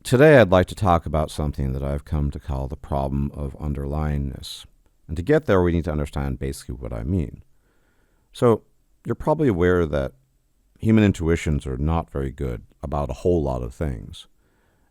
Today I'd like to talk about something that I've come to call the problem of underlyingness. And to get there, we need to understand basically what I mean. So, you're probably aware that human intuitions are not very good about a whole lot of things,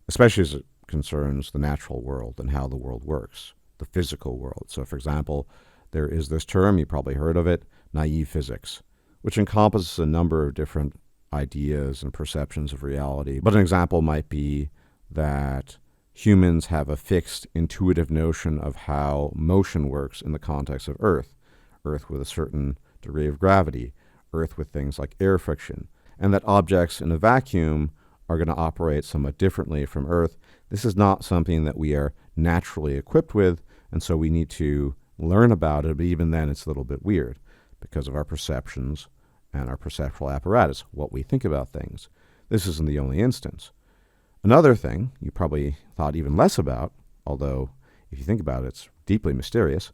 especially as it concerns the natural world and how the world works, the physical world. So, for example, there is this term, you probably heard of it, naive physics, which encompasses a number of different ideas and perceptions of reality. But an example might be that humans have a fixed intuitive notion of how motion works in the context of Earth, Earth with a certain degree of gravity, Earth with things like air friction, and that objects in a vacuum are going to operate somewhat differently from Earth. This is not something that we are naturally equipped with, and so we need to learn about it, but even then it's a little bit weird because of our perceptions and our perceptual apparatus, what we think about things. This isn't the only instance. Another thing you probably thought even less about, although if you think about it, it's deeply mysterious,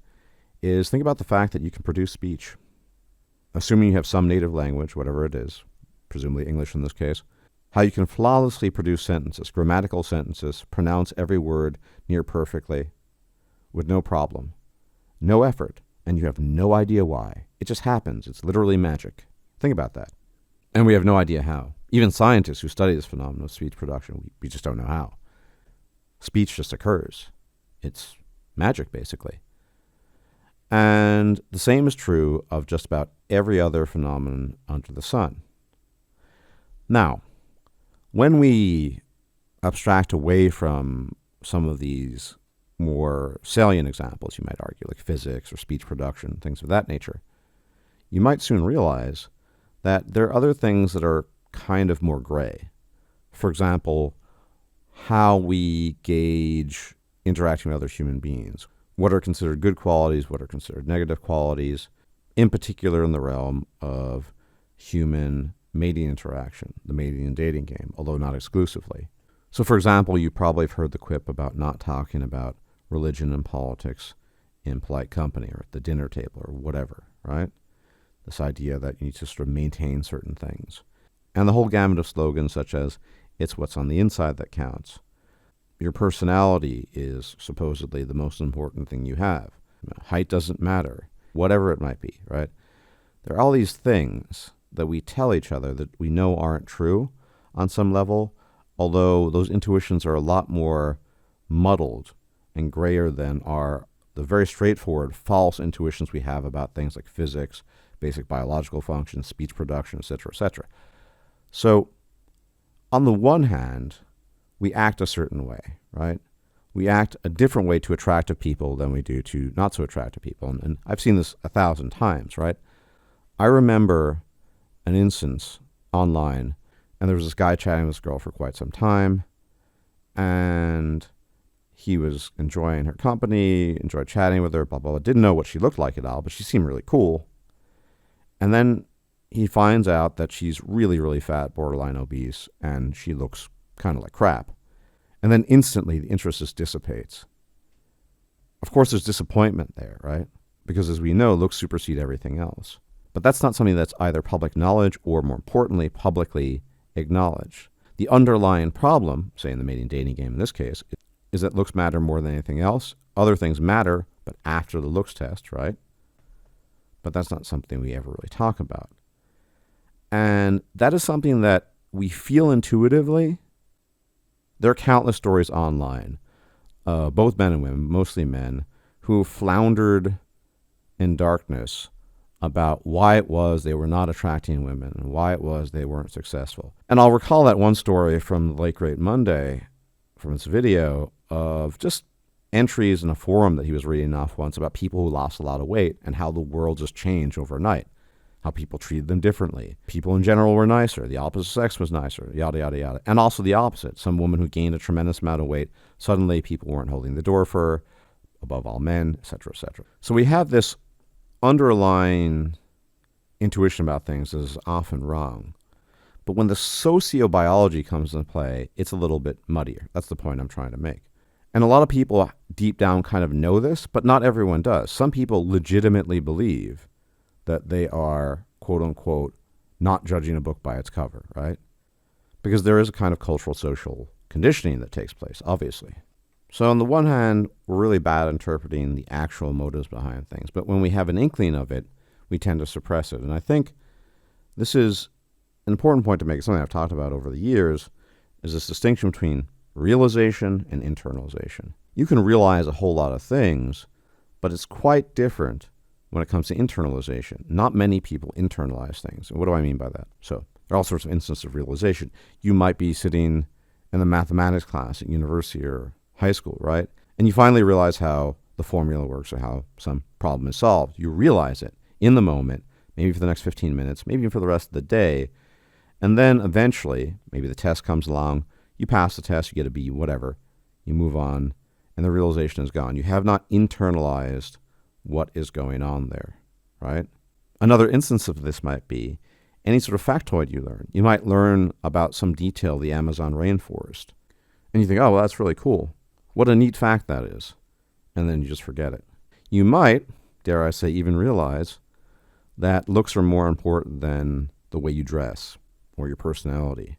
is think about the fact that you can produce speech. Assuming you have some native language, whatever it is, presumably English in this case, how you can flawlessly produce sentences, grammatical sentences, pronounce every word near perfectly with no problem, no effort, and you have no idea why. It just happens. It's literally magic. Think about that. And we have no idea how. Even scientists who study this phenomenon of speech production, we just don't know how. Speech just occurs. It's magic, basically. And the same is true of just about every other phenomenon under the sun. Now, when we abstract away from some of these more salient examples, you might argue, like physics or speech production, things of that nature, you might soon realize that there are other things that are kind of more gray. For example, how we gauge interacting with other human beings. What are considered good qualities, what are considered negative qualities, in particular in the realm of human mating interaction, the mating and dating game, although not exclusively. So, for example, you probably have heard the quip about not talking about religion and politics in polite company or at the dinner table or whatever, right? This idea that you need to sort of maintain certain things. And the whole gamut of slogans such as, it's what's on the inside that counts. Your personality is supposedly the most important thing you have. Height doesn't matter, whatever it might be, right? There are all these things that we tell each other that we know aren't true on some level, although those intuitions are a lot more muddled and grayer than are the very straightforward false intuitions we have about things like physics, basic biological functions, speech production, etc., etc. So, on the one hand, we act a certain way, right? We act a different way to attractive people than we do to not so attractive people. And I've seen this 1,000 times, right? I remember an instance online, and there was this guy chatting with this girl for quite some time, and he was enjoying her company, enjoyed chatting with her, blah, blah, blah. Didn't know what she looked like at all, but she seemed really cool. And then he finds out that she's really, really fat, borderline obese, and she looks kind of like crap. And then instantly the interest just dissipates. Of course, there's disappointment there, right? Because as we know, looks supersede everything else. But that's not something that's either public knowledge or, more importantly, publicly acknowledged. The underlying problem, say in the mating dating game in this case, is that looks matter more than anything else. Other things matter, but after the looks test, right? But that's not something we ever really talk about. And that is something that we feel intuitively. There are countless stories online, both men and women, mostly men, who floundered in darkness about why it was they were not attracting women and why it was they weren't successful. And I'll recall that one story from the late great Monday, from his video, of just entries in a forum that he was reading off once about people who lost a lot of weight and how the world just changed overnight, how people treated them differently. People in general were nicer. The opposite sex was nicer, yada, yada, yada. And also the opposite. Some woman who gained a tremendous amount of weight, suddenly people weren't holding the door for her, above all men, etc., etc. So we have this underlying intuition about things that is often wrong. But when the sociobiology comes into play, it's a little bit muddier. That's the point I'm trying to make. And a lot of people deep down kind of know this, but not everyone does. Some people legitimately believe that they are, quote unquote, not judging a book by its cover, right? Because there is a kind of cultural social conditioning that takes place, obviously. So on the one hand, we're really bad at interpreting the actual motives behind things. But when we have an inkling of it, we tend to suppress it. And I think this is an important point to make. It's something I've talked about over the years, is this distinction between realization and internalization. You can realize a whole lot of things, but it's quite different when it comes to internalization. Not many people internalize things. And what do I mean by that? So there are all sorts of instances of realization. You might be sitting in a mathematics class at university or high school, right? And you finally realize how the formula works or how some problem is solved. You realize it in the moment, maybe for the next 15 minutes, maybe for the rest of the day. And then eventually, maybe the test comes along, you pass the test, you get a B, whatever. You move on, and the realization is gone. You have not internalized what is going on there, right? Another instance of this might be any sort of factoid you learn. You might learn about some detail of the Amazon rainforest, and you think, oh, well, that's really cool. What a neat fact that is. And then you just forget it. You might, dare I say, even realize that looks are more important than the way you dress or your personality,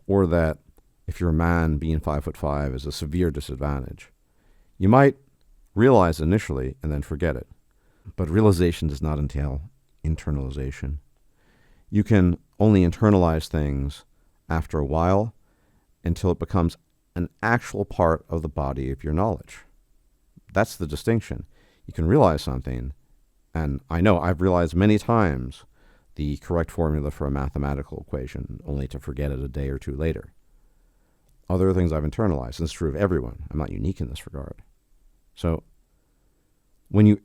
or that if you're a man, being 5'5" is a severe disadvantage. You might realize initially and then forget it. But realization does not entail internalization. You can only internalize things after a while until it becomes an actual part of the body of your knowledge. That's the distinction. You can realize something, and I know I've realized many times the correct formula for a mathematical equation, only to forget it a day or two later. Other things I've internalized, and it's true of everyone. I'm not unique in this regard. So when you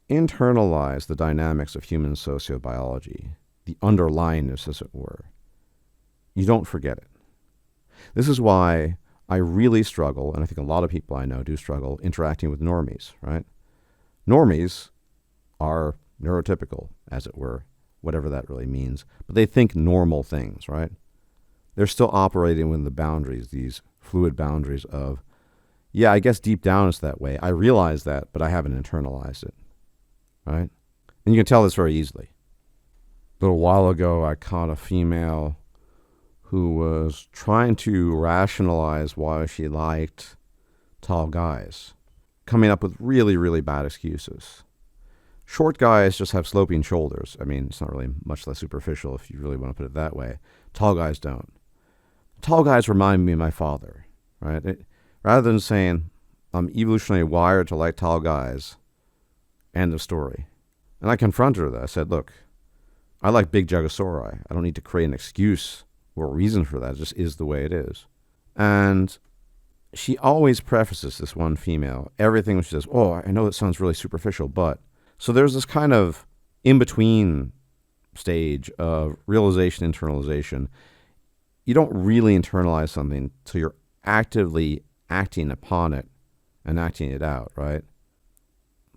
internalize the dynamics of human sociobiology, the underlyingness, as it were, you don't forget it. This is why I really struggle, and I think a lot of people I know do struggle, interacting with normies, right? Normies are neurotypical, as it were, whatever that really means, but they think normal things, right? They're still operating within the boundaries, these fluid boundaries of, yeah, I guess deep down it's that way. I realize that, but I haven't internalized it, right? And you can tell this very easily. A little while ago, I caught a female who was trying to rationalize why she liked tall guys, coming up with really, really bad excuses. Short guys just have sloping shoulders. I mean, it's not really much less superficial if you really want to put it that way. Tall guys don't. Tall guys remind me of my father, right? Rather than saying, I'm evolutionarily wired to like tall guys, end of story. And I confronted her that. I said, look, I like big Jugosauri. I don't need to create an excuse or a reason for that. It just is the way it is. And she always prefaces, this one female, everything when she says, oh, I know it sounds really superficial, but. So there's this kind of in-between stage of realization, internalization. You don't really internalize something till you're actively acting upon it and acting it out, right?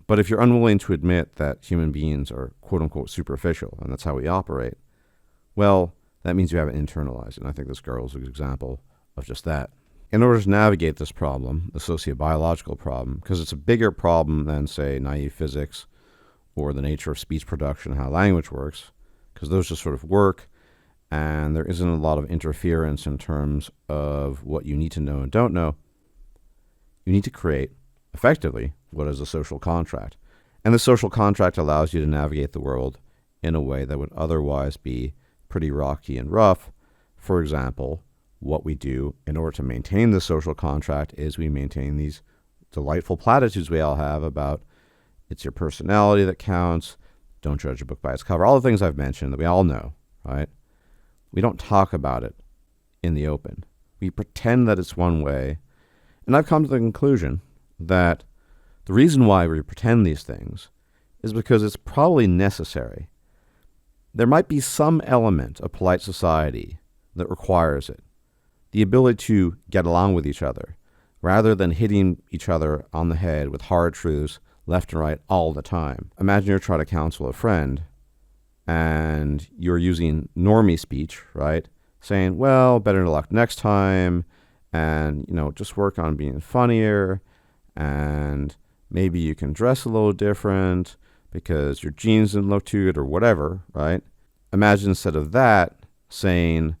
But if you're unwilling to admit that human beings are quote-unquote superficial, and that's how we operate, well, that means you haven't internalized it. And I think this girl is an example of just that. In order to navigate this problem, the sociobiological problem, because it's a bigger problem than, say, naive physics or the nature of speech production and how language works, because those just sort of work, and there isn't a lot of interference in terms of what you need to know and don't know. You need to create, effectively, what is a social contract. And the social contract allows you to navigate the world in a way that would otherwise be pretty rocky and rough. For example, what we do in order to maintain the social contract is we maintain these delightful platitudes we all have about it's your personality that counts, don't judge a book by its cover, all the things I've mentioned that we all know, right? We don't talk about it in the open. We pretend that it's one way. And I've come to the conclusion that the reason why we pretend these things is because it's probably necessary. There might be some element of polite society that requires it. The ability to get along with each other, rather than hitting each other on the head with hard truths left and right all the time. Imagine you're trying to counsel a friend and you're using normie speech, right? Saying, well, better luck next time, and, just work on being funnier, and maybe you can dress a little different because your jeans didn't look too good or whatever, right? Imagine instead of that saying,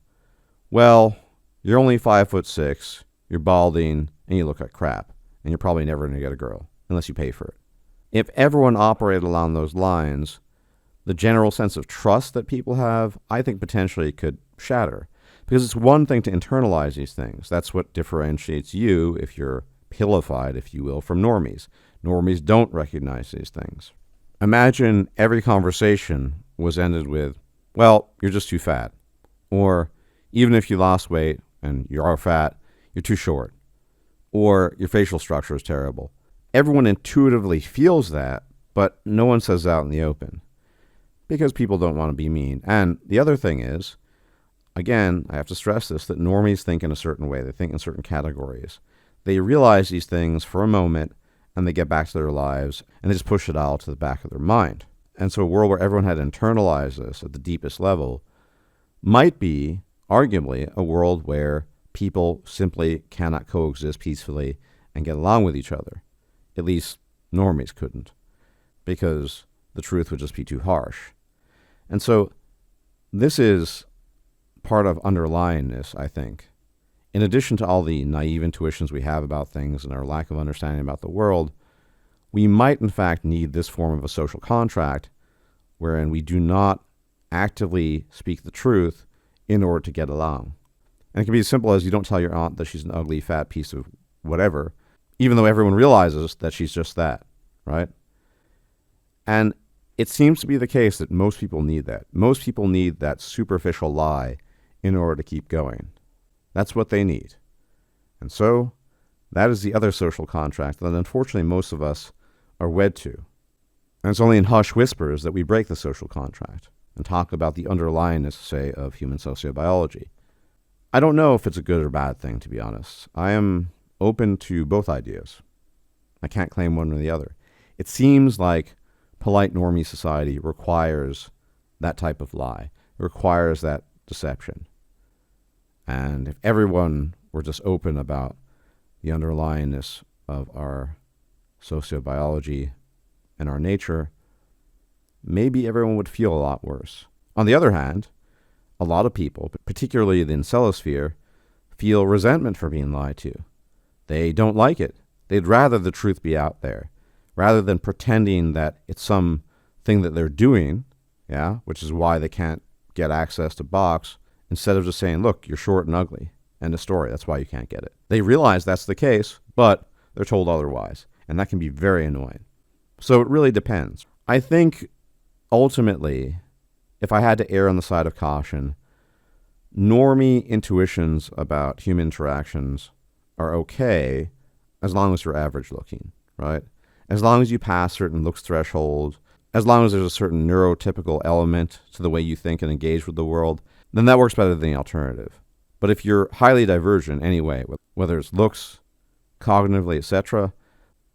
well, You're only 5'6", you're balding, and you look like crap. And you're probably never going to get a girl, unless you pay for it. If everyone operated along those lines, the general sense of trust that people have, I think potentially could shatter. Because it's one thing to internalize these things. That's what differentiates you, if you're pillified, if you will, from normies. Normies don't recognize these things. Imagine every conversation was ended with, well, you're just too fat. Or, even if you lost weight and you are fat, you're too short. Or, your facial structure is terrible. Everyone intuitively feels that, but no one says that out in the open. Because people don't want to be mean. And the other thing is, again, I have to stress this, that normies think in a certain way. They think in certain categories. They realize these things for a moment, and they get back to their lives, and they just push it all to the back of their mind. And so a world where everyone had internalized this at the deepest level might be, arguably, a world where people simply cannot coexist peacefully and get along with each other. At least normies couldn't, because the truth would just be too harsh. And so this is part of underlyingness, I think. In addition to all the naive intuitions we have about things and our lack of understanding about the world, we might in fact need this form of a social contract wherein we do not actively speak the truth in order to get along. And it can be as simple as you don't tell your aunt that she's an ugly, fat piece of whatever, even though everyone realizes that she's just that, right? And it seems to be the case that most people need that. Most people need that superficial lie in order to keep going. That's what they need. And so, that is the other social contract that unfortunately most of us are wed to. And it's only in hushed whispers that we break the social contract and talk about the underlyingness, say, of human sociobiology. I don't know if it's a good or bad thing, to be honest. I am open to both ideas. I can't claim one or the other. It seems like polite normie society requires that type of lie. It requires that deception. And if everyone were just open about the underlyingness of our sociobiology and our nature, maybe everyone would feel a lot worse. On the other hand, a lot of people, particularly the incelosphere, feel resentment for being lied to. They don't like it. They'd rather the truth be out there, rather than pretending that it's some thing that they're doing, which is why they can't get access to box, instead of just saying, look, you're short and ugly. End of story. That's why you can't get it. They realize that's the case, but they're told otherwise. And that can be very annoying. So it really depends. I think, ultimately, if I had to err on the side of caution, normie intuitions about human interactions are okay as long as you're average looking, right? As long as you pass certain looks thresholds, as long as there's a certain neurotypical element to the way you think and engage with the world, then that works better than the alternative. But if you're highly divergent anyway, whether it's looks, cognitively, etc.,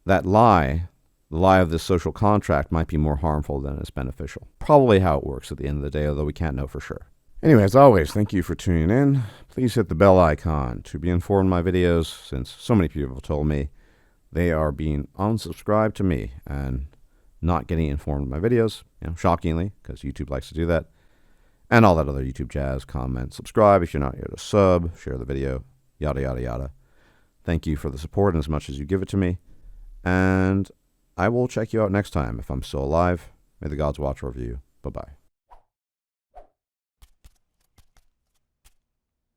that lie, the lie of this social contract, might be more harmful than it's beneficial. Probably how it works at the end of the day, although we can't know for sure. Anyway, as always, thank you for tuning in. Please hit the bell icon to be informed of my videos, since so many people have told me they are being unsubscribed to me and not getting informed of my videos, shockingly, because YouTube likes to do that. And all that other YouTube jazz. Comment, subscribe if you're not here to sub, share the video, yada, yada, yada. Thank you for the support as much as you give it to me. And I will check you out next time if I'm still alive. May the gods watch over you. Bye-bye.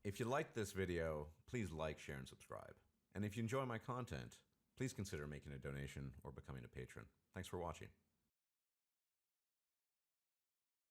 If you liked this video, please like, share, and subscribe. And if you enjoy my content, please consider making a donation or becoming a patron. Thanks for watching.